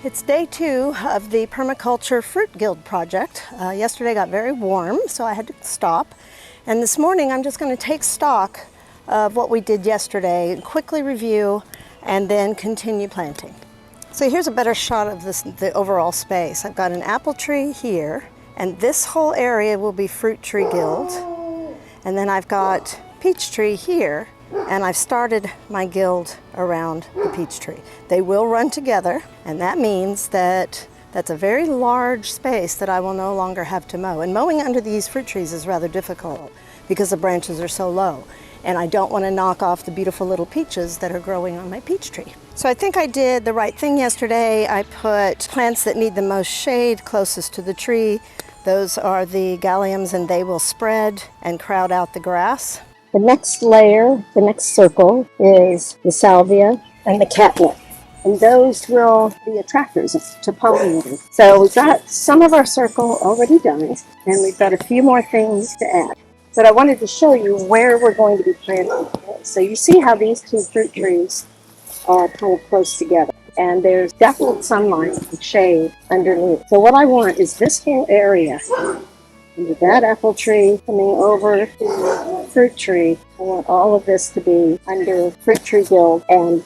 It's day 2 of the permaculture fruit guild project. Yesterday got very warm, so I had to stop. And this morning I'm just going to take stock of what we did yesterday, quickly review, and then continue planting. So here's a better shot of the overall space. I've got an apple tree here, and this whole area will be fruit tree guild. And then I've got peach tree here, and I've started my guild around the peach tree. They will run together, and that means that that's a very large space that I will no longer have to mow. And mowing under these fruit trees is rather difficult because the branches are so low. And I don't want to knock off the beautiful little peaches that are growing on my peach tree. So I think I did the right thing yesterday. I put plants that need the most shade closest to the tree. Those are the dandelions, and they will spread and crowd out the grass. The next layer, the next circle, is the salvia and the catnip. And those will be attractors to pollinators. So we've got some of our circle already done, and we've got a few more things to add. But I wanted to show you where we're going to be planting. So you see how these two fruit trees are kind of close together. And there's definite sunlight and shade underneath. So what I want is this whole area, with that apple tree coming over to the fruit tree. I want all of this to be under fruit tree guild and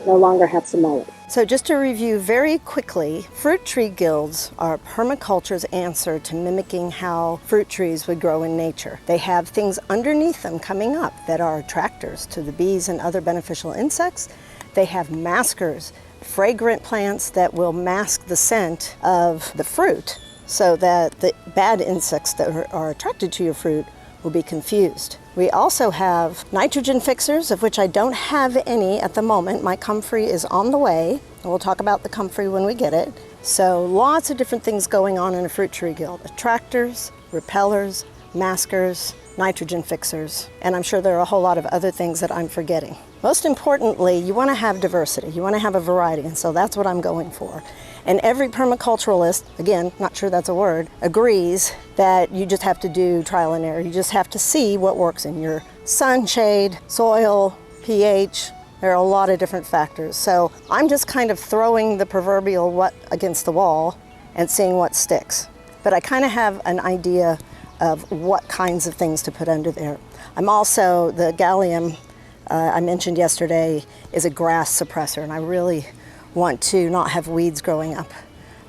no longer have to mow it. So just to review very quickly, fruit tree guilds are permaculture's answer to mimicking how fruit trees would grow in nature. They have things underneath them coming up that are attractors to the bees and other beneficial insects. They have maskers, fragrant plants that will mask the scent of the fruit, so that the bad insects that are attracted to your fruit will be confused. We also have nitrogen fixers, of which I don't have any at the moment. My comfrey is on the way, and we'll talk about the comfrey when we get it. So lots of different things going on in a fruit tree guild. Attractors, repellers, maskers, nitrogen fixers, and I'm sure there are a whole lot of other things that I'm forgetting. Most importantly, you want to have diversity. You want to have a variety, and so that's what I'm going for. And every permaculturalist, again, not sure that's a word, agrees that you just have to do trial and error. You just have to see what works in your sun, shade, soil, pH. There are a lot of different factors. So I'm just kind of throwing the proverbial what against the wall and seeing what sticks. But I kind of have an idea of what kinds of things to put under there. I'm also, the gallium I mentioned yesterday is a grass suppressor, and I really want to not have weeds growing up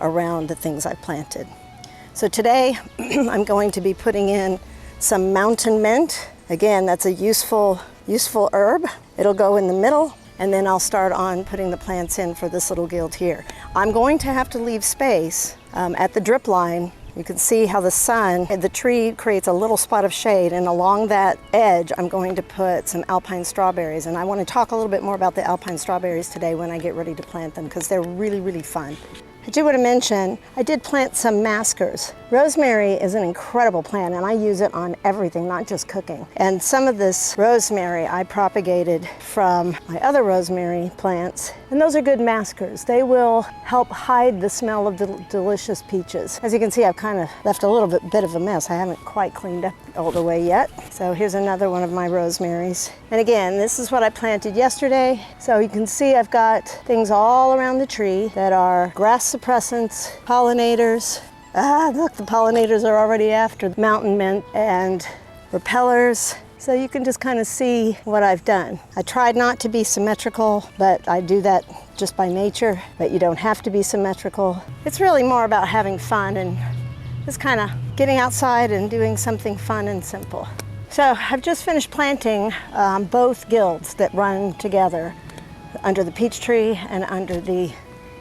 around the things I planted. So today I'm going to be putting in some mountain mint. Again, that's a useful herb. It'll go in the middle, and then I'll start on putting the plants in for this little guild here. I'm going to have to leave space at the drip line. You can see how the tree creates a little spot of shade, and along that edge I'm going to put some alpine strawberries, and I want to talk a little bit more about the alpine strawberries today when I get ready to plant them, because they're really, really fun. I do want to mention, I did plant some maskers. Rosemary is an incredible plant, and I use it on everything, not just cooking. And some of this rosemary I propagated from my other rosemary plants, and those are good maskers. They will help hide the smell of the delicious peaches. As you can see, I've kind of left a little bit of a mess. I haven't quite cleaned up all the way yet. So here's another one of my rosemaries. And again, this is what I planted yesterday. So you can see I've got things all around the tree that are grass suppressants, pollinators. Look, the pollinators are already after the mountain mint, and repellers. So you can just kind of see what I've done. I tried not to be symmetrical, but I do that just by nature, but you don't have to be symmetrical. It's really more about having fun and just kind of getting outside and doing something fun and simple. So I've just finished planting both guilds that run together under the peach tree and under the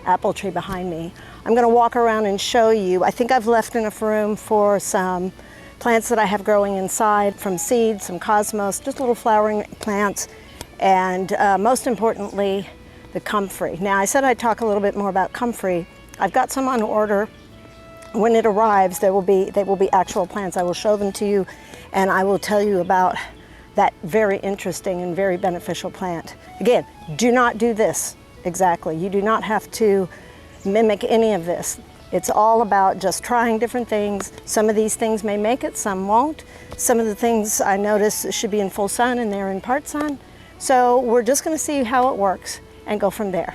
apple tree behind me. I'm going to walk around and show you. I think I've left enough room for some plants that I have growing inside from seeds, some cosmos, just little flowering plants, and most importantly, the comfrey. Now, I said I'd talk a little bit more about comfrey. I've got some on order. When it arrives, they will be actual plants. I will show them to you, and I will tell you about that very interesting and very beneficial plant. Again, do not do this exactly. You do not have to mimic any of this. It's all about just trying different things. Some of these things may make it, some won't. Some of the things I notice should be in full sun and they're in part sun. So we're just going to see how it works and go from there.